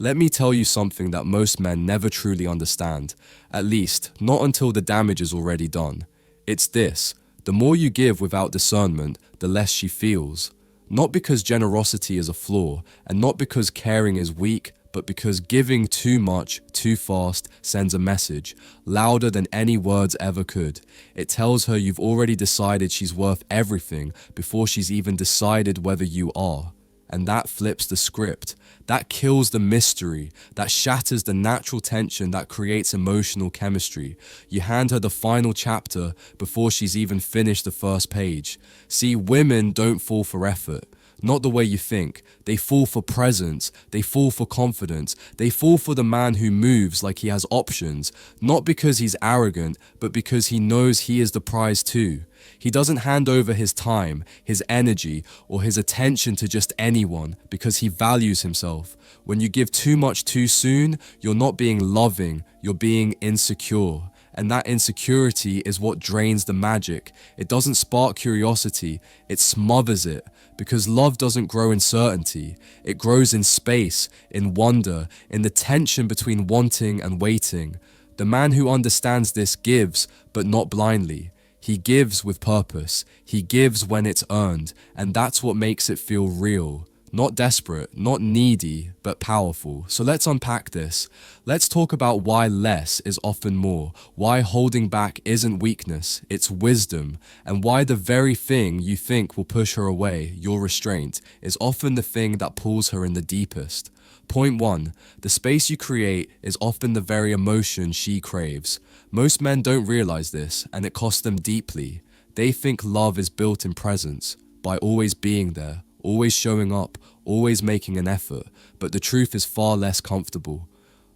Let me tell you something that most men never truly understand, at least not until the damage is already done. It's this: the more you give without discernment, the less she feels. Not because generosity is a flaw, and not because caring is weak, but because giving too much, too fast, sends a message, louder than any words ever could. It tells her you've already decided she's worth everything before she's even decided whether you are. And that flips the script. That kills the mystery. That shatters the natural tension that creates emotional chemistry. You hand her the final chapter before she's even finished the first page. See, women don't fall for effort. Not the way you think. They fall for presence. They fall for confidence. They fall for the man who moves like he has options. Not because he's arrogant, but because he knows he is the prize too. He doesn't hand over his time, his energy, or his attention to just anyone because he values himself. When you give too much too soon, you're not being loving, you're being insecure. And that insecurity is what drains the magic. It doesn't spark curiosity, it smothers it. Because love doesn't grow in certainty. It grows in space, in wonder, in the tension between wanting and waiting. The man who understands this gives, but not blindly. He gives with purpose. He gives when it's earned, and that's what makes it feel real. Not desperate, not needy, but powerful. So let's unpack this. Let's talk about why less is often more, why holding back isn't weakness, it's wisdom, and why the very thing you think will push her away, your restraint, is often the thing that pulls her in the deepest. Point 1. The space you create is often the very emotion she craves. Most men don't realize this, and it costs them deeply. They think love is built in presence, by always being there, always showing up, always making an effort, but the truth is far less comfortable.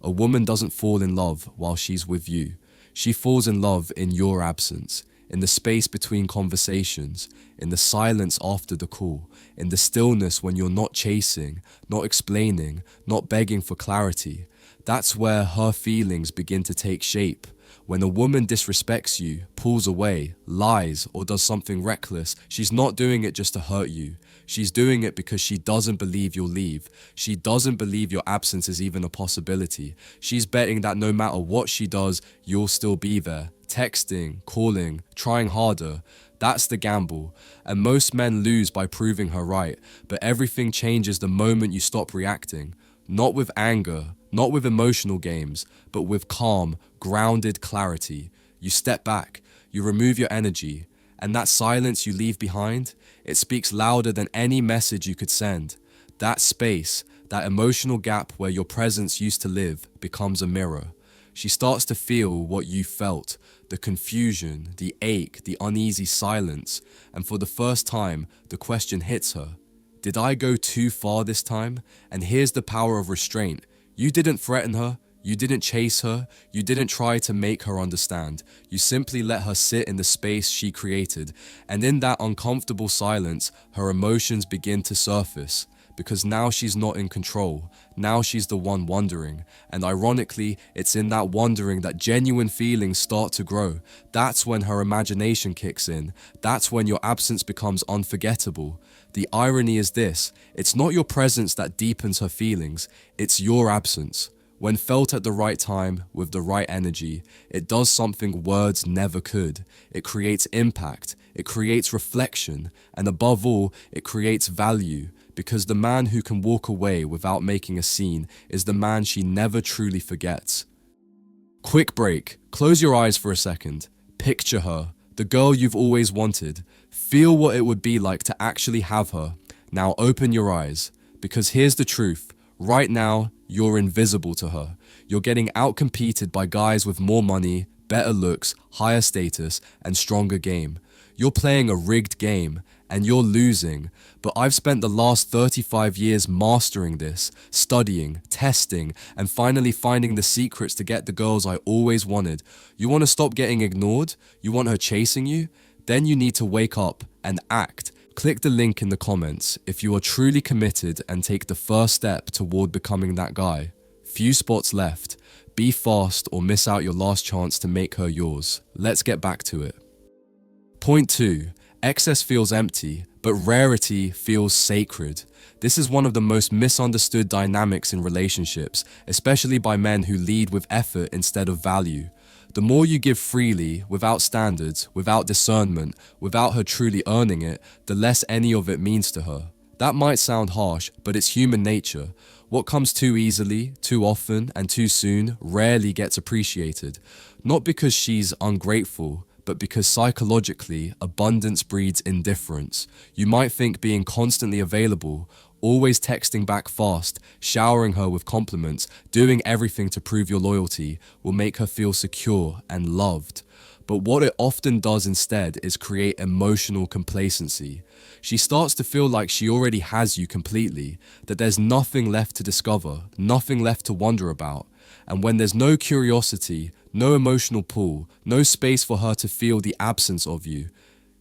A woman doesn't fall in love while she's with you. She falls in love in your absence, in the space between conversations, in the silence after the call, in the stillness when you're not chasing, not explaining, not begging for clarity. That's where her feelings begin to take shape. When a woman disrespects you, pulls away, lies, or does something reckless, she's not doing it just to hurt you. She's doing it because she doesn't believe you'll leave. She doesn't believe your absence is even a possibility. She's betting that no matter what she does, you'll still be there. Texting, calling, trying harder. That's the gamble. And most men lose by proving her right. But everything changes the moment you stop reacting. Not with anger, not with emotional games, but with calm, grounded clarity. You step back, you remove your energy, and that silence you leave behind, it speaks louder than any message you could send. That space, that emotional gap where your presence used to live, becomes a mirror. She starts to feel what you felt, the confusion, the ache, the uneasy silence, and for the first time, the question hits her. Did I go too far this time? And here's the power of restraint. You didn't threaten her. You didn't chase her. You didn't try to make her understand. You simply let her sit in the space she created. And in that uncomfortable silence, her emotions begin to surface. Because now she's not in control. Now she's the one wondering. And ironically, it's in that wondering that genuine feelings start to grow. That's when her imagination kicks in. That's when your absence becomes unforgettable. The irony is this: it's not your presence that deepens her feelings, it's your absence. When felt at the right time, with the right energy, it does something words never could. It creates impact, it creates reflection, and above all, it creates value. Because the man who can walk away without making a scene is the man she never truly forgets. Quick break. Close your eyes for a second. Picture her, the girl you've always wanted. Feel what it would be like to actually have her. Now open your eyes, because here's the truth. Right now, you're invisible to her. You're getting outcompeted by guys with more money, better looks, higher status, and stronger game. You're playing a rigged game, and you're losing. But I've spent the last 35 years mastering this, studying, testing, and finally finding the secrets to get the girls I always wanted. You want to stop getting ignored? You want her chasing you? Then you need to wake up and act. Click the link in the comments if you are truly committed and take the first step toward becoming that guy. Few spots left. Be fast or miss out your last chance to make her yours. Let's get back to it. Point 2. Excess feels empty, but rarity feels sacred. This is one of the most misunderstood dynamics in relationships, especially by men who lead with effort instead of value. The more you give freely, without standards, without discernment, without her truly earning it, the less any of it means to her. That might sound harsh, but it's human nature. What comes too easily, too often, and too soon rarely gets appreciated. Not because she's ungrateful, but because psychologically, abundance breeds indifference. You might think being constantly available, always texting back fast, showering her with compliments, doing everything to prove your loyalty will make her feel secure and loved. But what it often does instead is create emotional complacency. She starts to feel like she already has you completely, that there's nothing left to discover, nothing left to wonder about. And when there's no curiosity, no emotional pull, no space for her to feel the absence of you,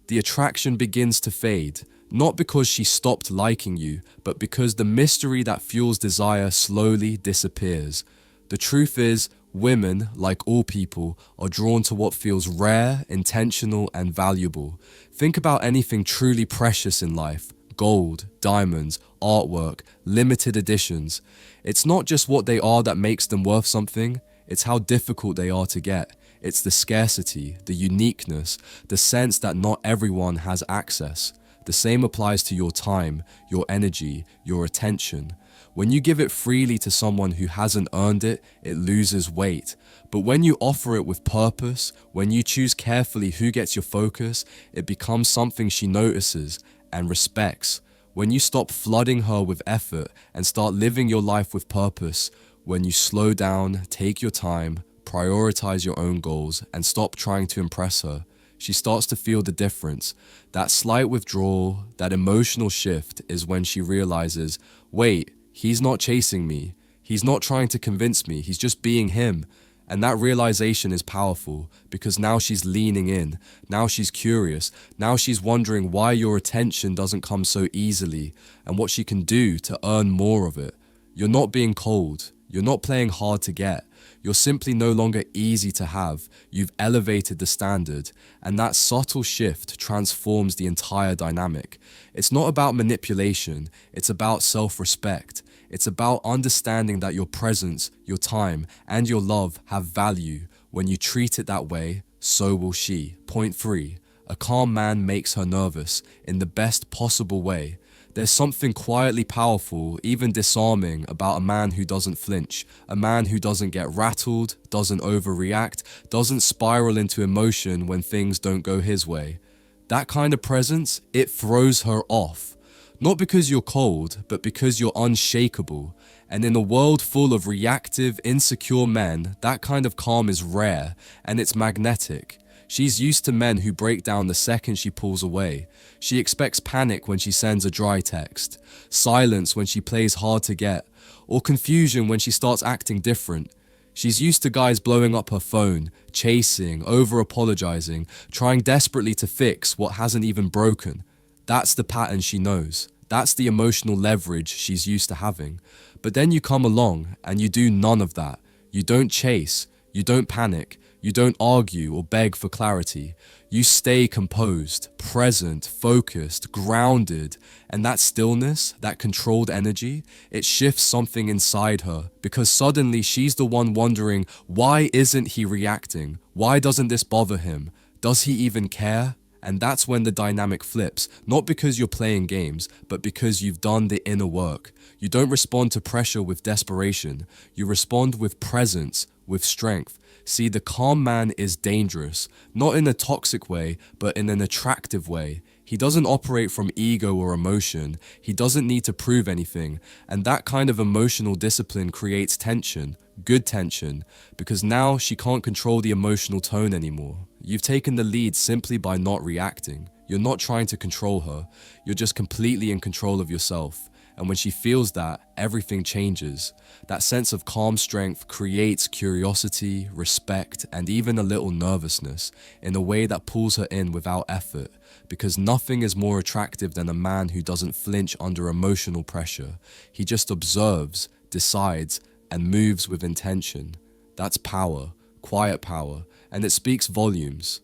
the attraction begins to fade. Not because she stopped liking you, but because the mystery that fuels desire slowly disappears. The truth is, women, like all people, are drawn to what feels rare, intentional, and valuable. Think about anything truly precious in life: gold, diamonds, artwork, limited editions. It's not just what they are that makes them worth something, it's how difficult they are to get. It's the scarcity, the uniqueness, the sense that not everyone has access. The same applies to your time, your energy, your attention. When you give it freely to someone who hasn't earned it, it loses weight. But when you offer it with purpose, when you choose carefully who gets your focus, it becomes something she notices and respects. When you stop flooding her with effort and start living your life with purpose, when you slow down, take your time, prioritize your own goals, and stop trying to impress her, she starts to feel the difference. That slight withdrawal, that emotional shift is when she realizes, wait, he's not chasing me. He's not trying to convince me. He's just being him. And that realization is powerful because now she's leaning in. Now she's curious. Now she's wondering why your attention doesn't come so easily and what she can do to earn more of it. You're not being cold. You're not playing hard to get. You're simply no longer easy to have. You've elevated the standard, and that subtle shift transforms the entire dynamic. It's not about manipulation, it's about self-respect. It's about understanding that your presence, your time, and your love have value. When you treat it that way, so will she. Point 3. A calm man makes her nervous in the best possible way. There's something quietly powerful, even disarming, about a man who doesn't flinch, a man who doesn't get rattled, doesn't overreact, doesn't spiral into emotion when things don't go his way. That kind of presence, it throws her off. Not because you're cold, but because you're unshakable. And in a world full of reactive, insecure men, that kind of calm is rare, and it's magnetic. She's used to men who break down the second she pulls away. She expects panic when she sends a dry text, silence when she plays hard to get, or confusion when she starts acting different. She's used to guys blowing up her phone, chasing, over-apologizing, trying desperately to fix what hasn't even broken. That's the pattern she knows. That's the emotional leverage she's used to having. But then you come along and you do none of that. You don't chase, you don't panic, you don't argue or beg for clarity. You stay composed, present, focused, grounded, and that stillness, that controlled energy, it shifts something inside her because suddenly she's the one wondering, why isn't he reacting? Why doesn't this bother him? Does he even care? And that's when the dynamic flips, not because you're playing games, but because you've done the inner work. You don't respond to pressure with desperation. You respond with presence, with strength. See, the calm man is dangerous, not in a toxic way, but in an attractive way. He doesn't operate from ego or emotion. He doesn't need to prove anything. And that kind of emotional discipline creates tension, good tension, because now she can't control the emotional tone anymore. You've taken the lead simply by not reacting. You're not trying to control her. You're just completely in control of yourself. And when she feels that, everything changes. That sense of calm strength creates curiosity, respect, and even a little nervousness in a way that pulls her in without effort. Because nothing is more attractive than a man who doesn't flinch under emotional pressure. He just observes, decides, and moves with intention. That's power, quiet power, and it speaks volumes.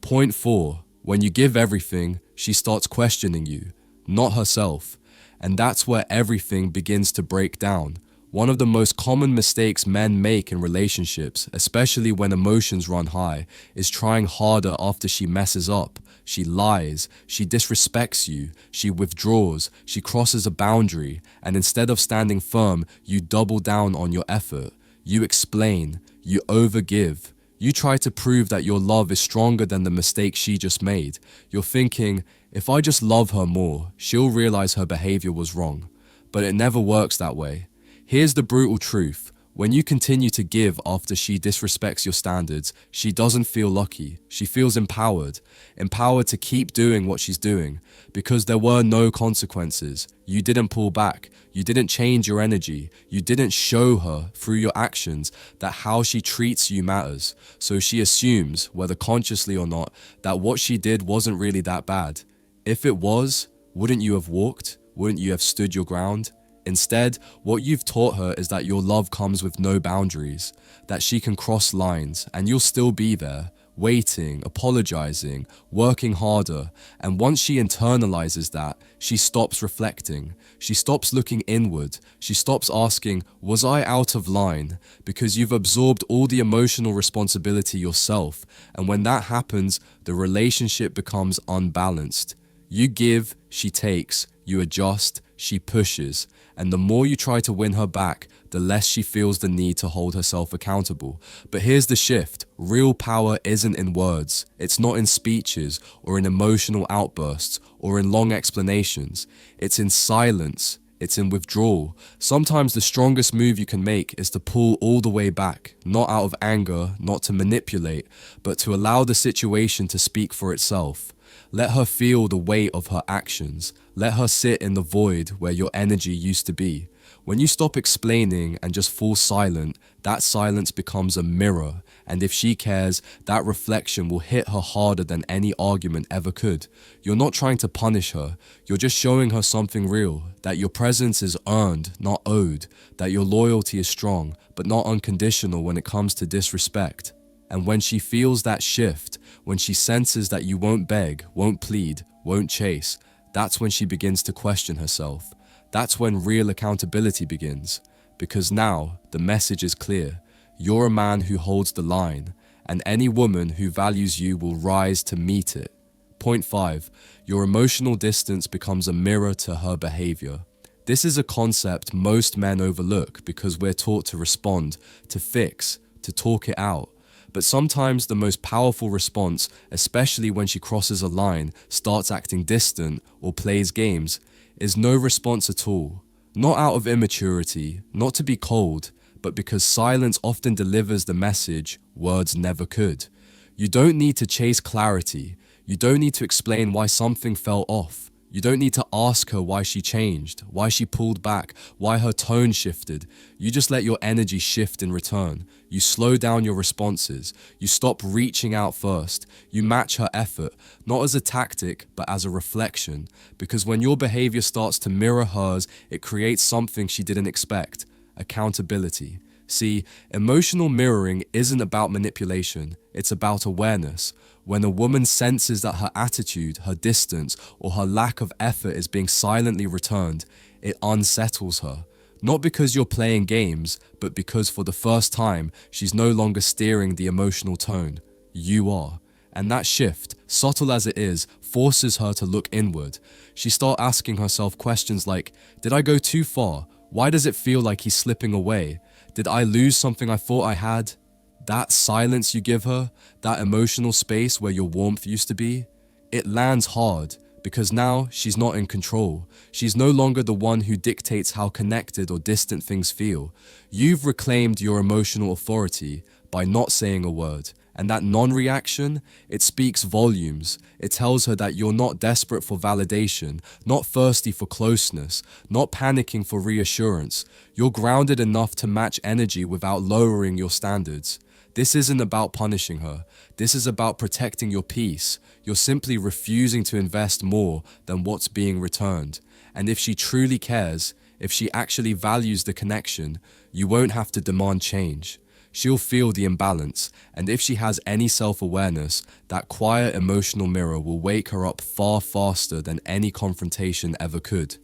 Point 4. When you give everything, she starts questioning you, not herself. And that's where everything begins to break down. One of the most common mistakes men make in relationships, especially when emotions run high, is trying harder after she messes up. She lies, she disrespects you, she withdraws, she crosses a boundary, and instead of standing firm, you double down on your effort. You explain, you overgive. You try to prove that your love is stronger than the mistake she just made. You're thinking, if I just love her more, she'll realize her behavior was wrong. But it never works that way. Here's the brutal truth. When you continue to give after she disrespects your standards, she doesn't feel lucky. She feels empowered. Empowered to keep doing what she's doing. Because there were no consequences. You didn't pull back. You didn't change your energy. You didn't show her through your actions that how she treats you matters. So she assumes, whether consciously or not, that what she did wasn't really that bad. If it was, wouldn't you have walked? Wouldn't you have stood your ground? Instead, what you've taught her is that your love comes with no boundaries, that she can cross lines and you'll still be there, waiting, apologizing, working harder. And once she internalizes that, she stops reflecting. She stops looking inward. She stops asking, was I out of line? Because you've absorbed all the emotional responsibility yourself. And when that happens, the relationship becomes unbalanced. You give, she takes. You adjust, she pushes. And the more you try to win her back, the less she feels the need to hold herself accountable. But here's the shift. Real power isn't in words. It's not in speeches or in emotional outbursts or in long explanations. It's in silence. It's in withdrawal. Sometimes the strongest move you can make is to pull all the way back, not out of anger, not to manipulate, but to allow the situation to speak for itself. Let her feel the weight of her actions. Let her sit in the void where your energy used to be. When you stop explaining and just fall silent, that silence becomes a mirror. And if she cares, that reflection will hit her harder than any argument ever could. You're not trying to punish her. You're just showing her something real. That your presence is earned, not owed. That your loyalty is strong, but not unconditional when it comes to disrespect. And when she feels that shift, when she senses that you won't beg, won't plead, won't chase, that's when she begins to question herself. That's when real accountability begins. Because now, the message is clear. You're a man who holds the line, and any woman who values you will rise to meet it. Point 5. Your emotional distance becomes a mirror to her behavior. This is a concept most men overlook because we're taught to respond, to fix, to talk it out. But sometimes the most powerful response, especially when she crosses a line, starts acting distant, or plays games, is no response at all. Not out of immaturity, not to be cold, but because silence often delivers the message words never could. You don't need to chase clarity. You don't need to explain why something fell off. You don't need to ask her why she changed, why she pulled back, why her tone shifted. You just let your energy shift in return. You slow down your responses. You stop reaching out first. You match her effort, not as a tactic, but as a reflection. Because when your behavior starts to mirror hers, it creates something she didn't expect: accountability. See, emotional mirroring isn't about manipulation, it's about awareness. When a woman senses that her attitude, her distance, or her lack of effort is being silently returned, it unsettles her. Not because you're playing games, but because for the first time, she's no longer steering the emotional tone. You are. And that shift, subtle as it is, forces her to look inward. She starts asking herself questions like, did I go too far? Why does it feel like he's slipping away? Did I lose something I thought I had? That silence you give her, that emotional space where your warmth used to be, it lands hard because now she's not in control. She's no longer the one who dictates how connected or distant things feel. You've reclaimed your emotional authority by not saying a word. And that non-reaction, it speaks volumes. It tells her that you're not desperate for validation, not thirsty for closeness, not panicking for reassurance. You're grounded enough to match energy without lowering your standards. This isn't about punishing her. This is about protecting your peace. You're simply refusing to invest more than what's being returned. And if she truly cares, if she actually values the connection, you won't have to demand change. She'll feel the imbalance, and if she has any self-awareness, that quiet emotional mirror will wake her up far faster than any confrontation ever could.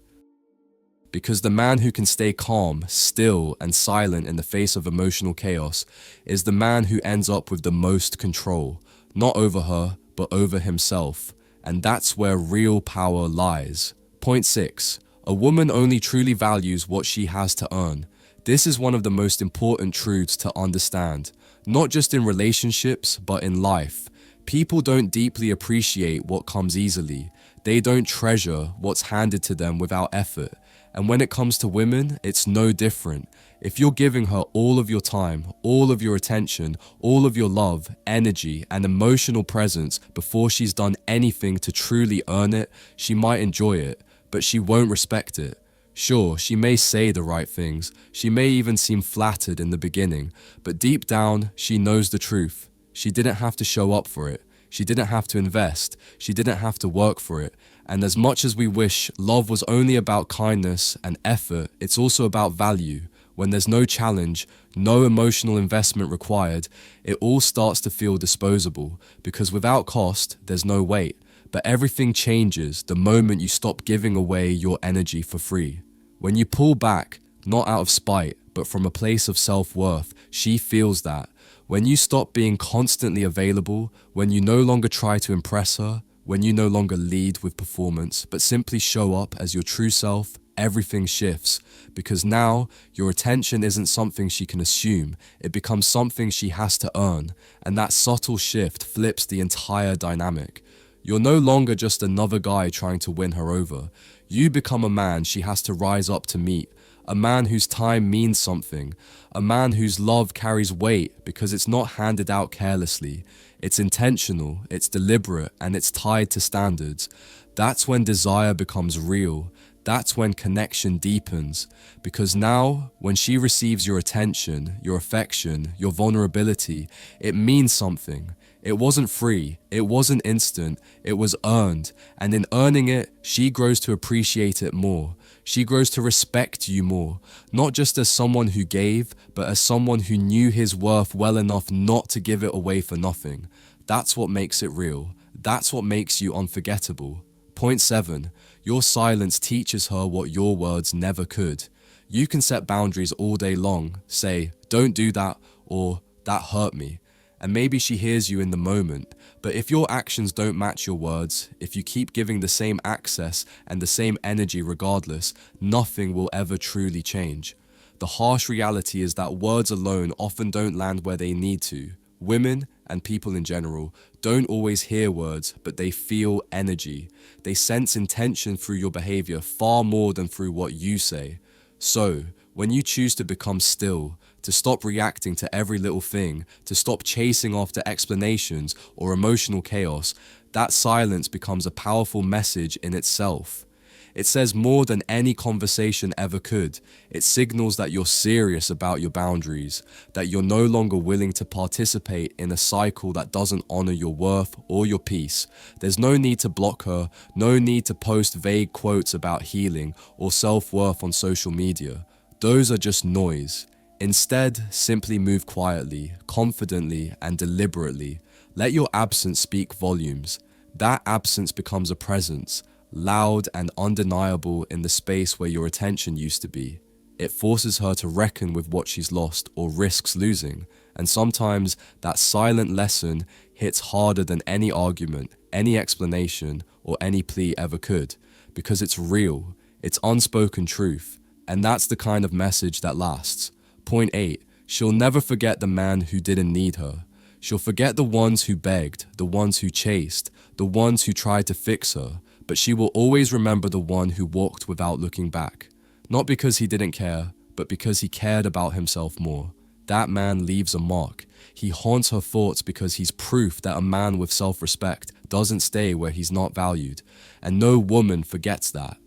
Because the man who can stay calm, still, and silent in the face of emotional chaos is the man who ends up with the most control, not over her, but over himself. And that's where real power lies. Point 6. A woman only truly values what she has to earn. This is one of the most important truths to understand, not just in relationships, but in life. People don't deeply appreciate what comes easily. They don't treasure what's handed to them without effort. And when it comes to women, it's no different. If you're giving her all of your time, all of your attention, all of your love, energy, and emotional presence before she's done anything to truly earn it, she might enjoy it, but she won't respect it. Sure, she may say the right things, she may even seem flattered in the beginning, but deep down, she knows the truth. She didn't have to show up for it. She didn't have to invest. She didn't have to work for it. And as much as we wish love was only about kindness and effort, it's also about value. When there's no challenge, no emotional investment required, it all starts to feel disposable, because without cost, there's no weight. But everything changes the moment you stop giving away your energy for free. When you pull back, not out of spite, but from a place of self-worth, she feels that. When you stop being constantly available, when you no longer try to impress her, when you no longer lead with performance, but simply show up as your true self, everything shifts. Because now, your attention isn't something she can assume, it becomes something she has to earn. And that subtle shift flips the entire dynamic. You're no longer just another guy trying to win her over. You become a man she has to rise up to meet. A man whose time means something. A man whose love carries weight because it's not handed out carelessly. It's intentional, it's deliberate, and it's tied to standards. That's when desire becomes real. That's when connection deepens. Because now, when she receives your attention, your affection, your vulnerability, it means something. It wasn't free, it wasn't instant, it was earned. And in earning it, she grows to appreciate it more. She grows to respect you more, not just as someone who gave, but as someone who knew his worth well enough not to give it away for nothing. That's what makes it real. That's what makes you unforgettable. Point 7. Your silence teaches her what your words never could. You can set boundaries all day long, say, "Don't do that," or "That hurt me." And maybe she hears you in the moment, but if your actions don't match your words, if you keep giving the same access and the same energy regardless, nothing will ever truly change. The harsh reality is that words alone often don't land where they need to. Women, and people in general, don't always hear words, but they feel energy. They sense intention through your behavior far more than through what you say. So, when you choose to become still, to stop reacting to every little thing, to stop chasing after explanations or emotional chaos, that silence becomes a powerful message in itself. It says more than any conversation ever could. It signals that you're serious about your boundaries, that you're no longer willing to participate in a cycle that doesn't honor your worth or your peace. There's no need to block her, no need to post vague quotes about healing or self-worth on social media. Those are just noise. Instead, simply move quietly, confidently, and deliberately. Let your absence speak volumes. That absence becomes a presence, loud and undeniable in the space where your attention used to be. It forces her to reckon with what she's lost or risks losing, and sometimes that silent lesson hits harder than any argument, any explanation, or any plea ever could, because it's real, it's unspoken truth, and that's the kind of message that lasts. Point 8. She'll never forget the man who didn't need her. She'll forget the ones who begged, the ones who chased, the ones who tried to fix her, but she will always remember the one who walked without looking back. Not because he didn't care, but because he cared about himself more. That man leaves a mark. He haunts her thoughts because he's proof that a man with self-respect doesn't stay where he's not valued, and no woman forgets that.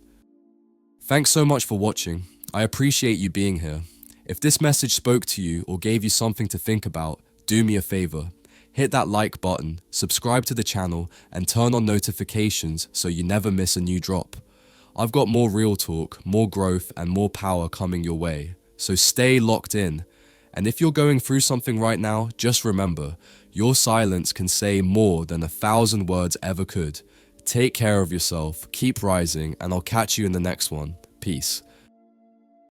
Thanks so much for watching. I appreciate you being here. If this message spoke to you or gave you something to think about, do me a favor. Hit that like button, subscribe to the channel, and turn on notifications so you never miss a new drop. I've got more real talk, more growth, and more power coming your way, so stay locked in. And if you're going through something right now, just remember, your silence can say more than 1,000 words ever could. Take care of yourself, keep rising, and I'll catch you in the next one. Peace.